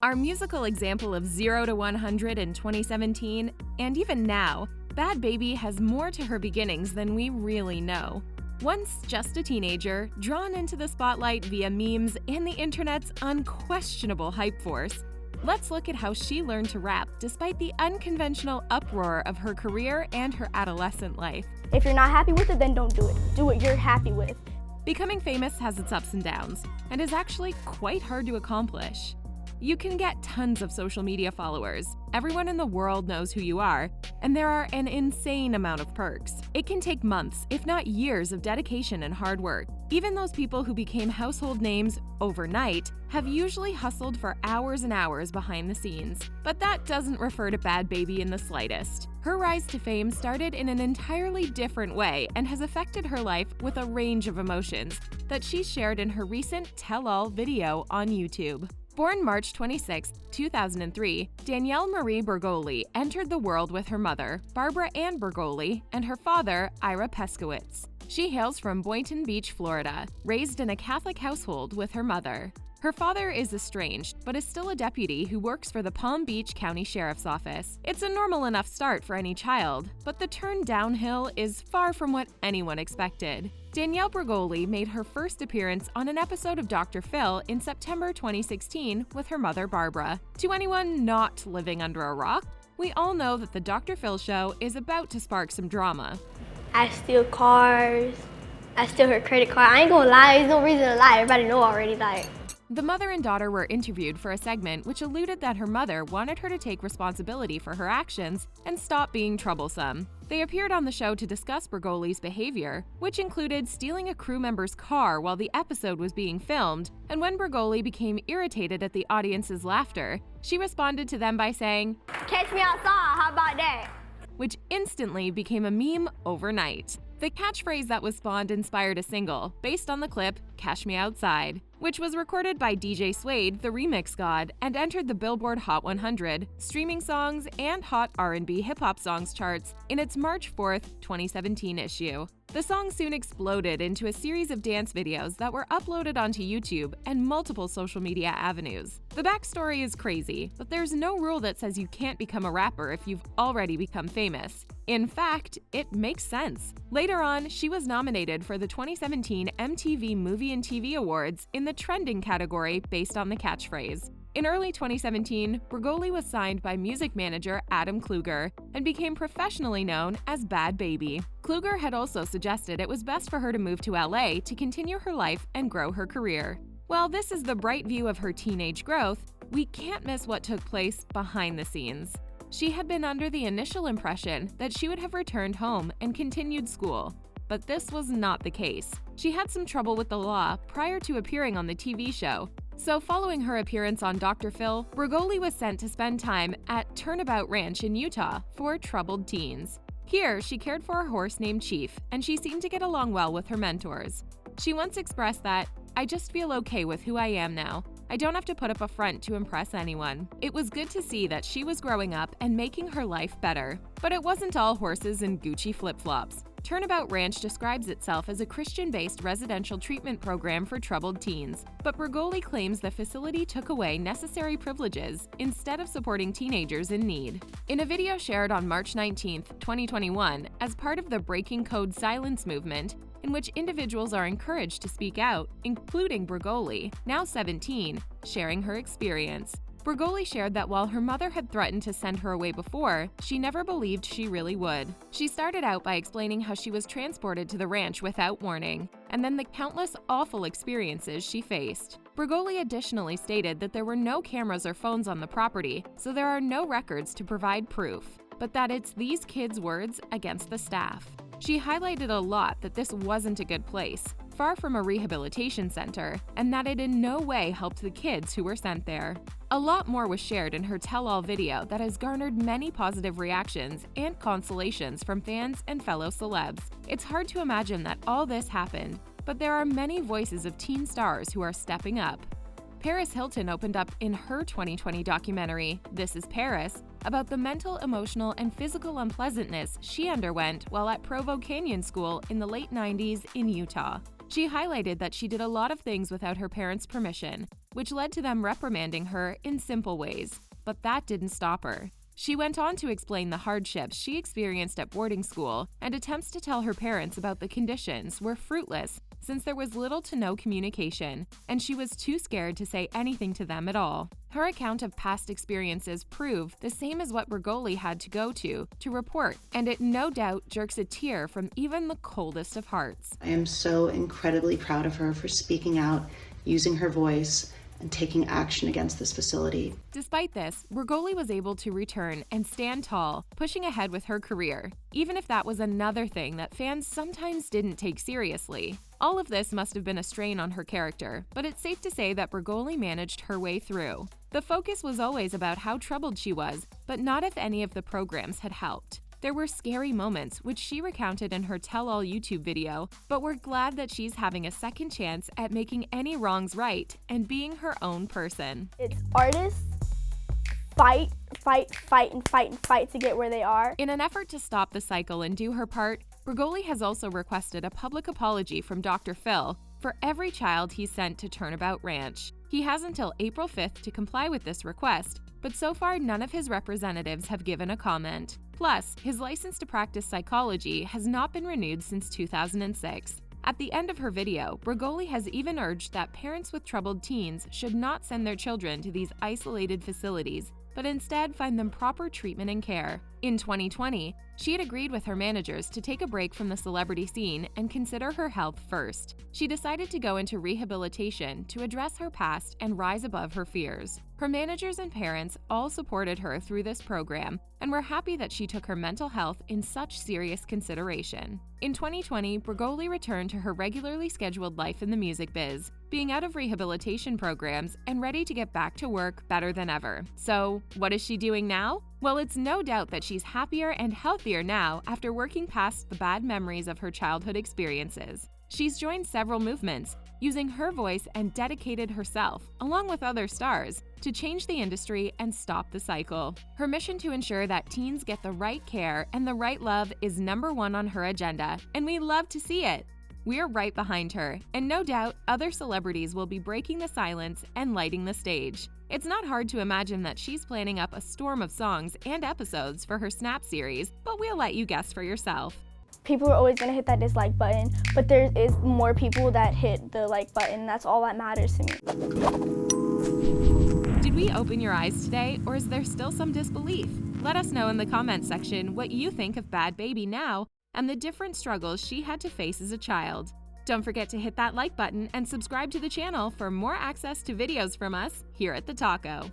Our musical example of 0 to 100 in 2017, and even now, Bhad Bhabie has more to her beginnings than we really know. Once just a teenager, drawn into the spotlight via memes and the internet's unquestionable hype force, let's look at how she learned to rap despite the unconventional uproar of her career and her adolescent life. If you're not happy with it, then don't do it. Do what you're happy with. Becoming famous has its ups and downs, and is actually quite hard to accomplish. You can get tons of social media followers, everyone in the world knows who you are, and there are an insane amount of perks. It can take months, if not years, of dedication and hard work. Even those people who became household names overnight have usually hustled for hours and hours behind the scenes. But that doesn't refer to Bhad Bhabie in the slightest. Her rise to fame started in an entirely different way and has affected her life with a range of emotions that she shared in her recent tell-all video on YouTube. Born March 26, 2003, Danielle Marie Bregoli entered the world with her mother, Barbara Ann Bregoli, and her father, Ira Peskowitz. She hails from Boynton Beach, Florida, raised in a Catholic household with her mother. Her father is estranged, but is still a deputy who works for the Palm Beach County Sheriff's Office. It's a normal enough start for any child, but the turn downhill is far from what anyone expected. Danielle Bregoli made her first appearance on an episode of Dr. Phil in September 2016 with her mother Barbara. To anyone not living under a rock, we all know that the Dr. Phil show is about to spark some drama. I steal cars. I steal her credit card. I ain't gonna lie, there's no reason to lie. Everybody know already, The mother and daughter were interviewed for a segment which alluded that her mother wanted her to take responsibility for her actions and stop being troublesome. They appeared on the show to discuss Bregoli's behavior, which included stealing a crew member's car while the episode was being filmed, and when Bregoli became irritated at the audience's laughter, she responded to them by saying, "Catch me outside, how about that?" which instantly became a meme overnight. The catchphrase that was spawned inspired a single, based on the clip Cash Me Outside, which was recorded by DJ Suede, the remix god, and entered the Billboard Hot 100, streaming songs, and Hot R&B hip-hop songs charts in its March 4th, 2017 issue. The song soon exploded into a series of dance videos that were uploaded onto YouTube and multiple social media avenues. The backstory is crazy, but there's no rule that says you can't become a rapper if you've already become famous. In fact, it makes sense. Later on, she was nominated for the 2017 MTV Movie and TV Awards in the trending category based on the catchphrase. In early 2017, Bregoli was signed by music manager Adam Kluger and became professionally known as Bhad Bhabie. Kluger had also suggested it was best for her to move to LA to continue her life and grow her career. While this is the bright view of her teenage growth, we can't miss what took place behind the scenes. She had been under the initial impression that she would have returned home and continued school, but this was not the case. She had some trouble with the law prior to appearing on the TV show, so following her appearance on Dr. Phil, Bregoli was sent to spend time at Turnabout Ranch in Utah for troubled teens. Here, she cared for a horse named Chief, and she seemed to get along well with her mentors. She once expressed that, "I just feel okay with who I am now. I don't have to put up a front to impress anyone." It was good to see that she was growing up and making her life better. But it wasn't all horses and Gucci flip-flops. Turnabout Ranch describes itself as a Christian-based residential treatment program for troubled teens, but Bregoli claims the facility took away necessary privileges instead of supporting teenagers in need. In a video shared on March 19, 2021, as part of the Breaking Code Silence movement, in which individuals are encouraged to speak out, including Bregoli, now 17, sharing her experience. Bregoli shared that while her mother had threatened to send her away before, she never believed she really would. She started out by explaining how she was transported to the ranch without warning, and then the countless awful experiences she faced. Bregoli additionally stated that there were no cameras or phones on the property, so there are no records to provide proof, but that it's these kids' words against the staff. She highlighted a lot that this wasn't a good place, far from a rehabilitation center, and that it in no way helped the kids who were sent there. A lot more was shared in her tell-all video that has garnered many positive reactions and consolations from fans and fellow celebs. It's hard to imagine that all this happened, but there are many voices of teen stars who are stepping up. Paris Hilton opened up in her 2020 documentary, This Is Paris, about the mental, emotional, and physical unpleasantness she underwent while at Provo Canyon School in the late 90s in Utah. She highlighted that she did a lot of things without her parents' permission, which led to them reprimanding her in simple ways. But that didn't stop her. She went on to explain the hardships she experienced at boarding school, and attempts to tell her parents about the conditions were fruitless since there was little to no communication, and she was too scared to say anything to them at all. Her account of past experiences prove the same as what Bregoli had to go to report, and it no doubt jerks a tear from even the coldest of hearts. I am so incredibly proud of her for speaking out, using her voice, and taking action against this facility. Despite this, Bregoli was able to return and stand tall, pushing ahead with her career, even if that was another thing that fans sometimes didn't take seriously. All of this must have been a strain on her character, but it's safe to say that Bregoli managed her way through. The focus was always about how troubled she was, but not if any of the programs had helped. There were scary moments, which she recounted in her tell-all YouTube video, but we're glad that she's having a second chance at making any wrongs right and being her own person. It's artists fight to get where they are. In an effort to stop the cycle and do her part, Bregoli has also requested a public apology from Dr. Phil for every child he sent to Turnabout Ranch. He has until April 5th to comply with this request, but so far none of his representatives have given a comment. Plus, his license to practice psychology has not been renewed since 2006. At the end of her video, Bregoli has even urged that parents with troubled teens should not send their children to these isolated facilities, but instead find them proper treatment and care. In 2020, she had agreed with her managers to take a break from the celebrity scene and consider her health first. She decided to go into rehabilitation to address her past and rise above her fears. Her managers and parents all supported her through this program and were happy that she took her mental health in such serious consideration. In 2020, Bregoli returned to her regularly scheduled life in the music biz, being out of rehabilitation programs and ready to get back to work better than ever. So, what is she doing now? Well, it's no doubt that she's happier and healthier now after working past the bad memories of her childhood experiences. She's joined several movements, using her voice and dedicated herself, along with other stars, to change the industry and stop the cycle. Her mission to ensure that teens get the right care and the right love is #1 on her agenda, and we love to see it. We're right behind her, and no doubt other celebrities will be breaking the silence and lighting the stage. It's not hard to imagine that she's planning up a storm of songs and episodes for her Snap series, but we'll let you guess for yourself. People are always going to hit that dislike button, but there is more people that hit the like button. That's all that matters to me. Did we open your eyes today, or is there still some disbelief? Let us know in the comments section what you think of Bhad Bhabie now and the different struggles she had to face as a child. Don't forget to hit that like button and subscribe to the channel for more access to videos from us here at The Taco.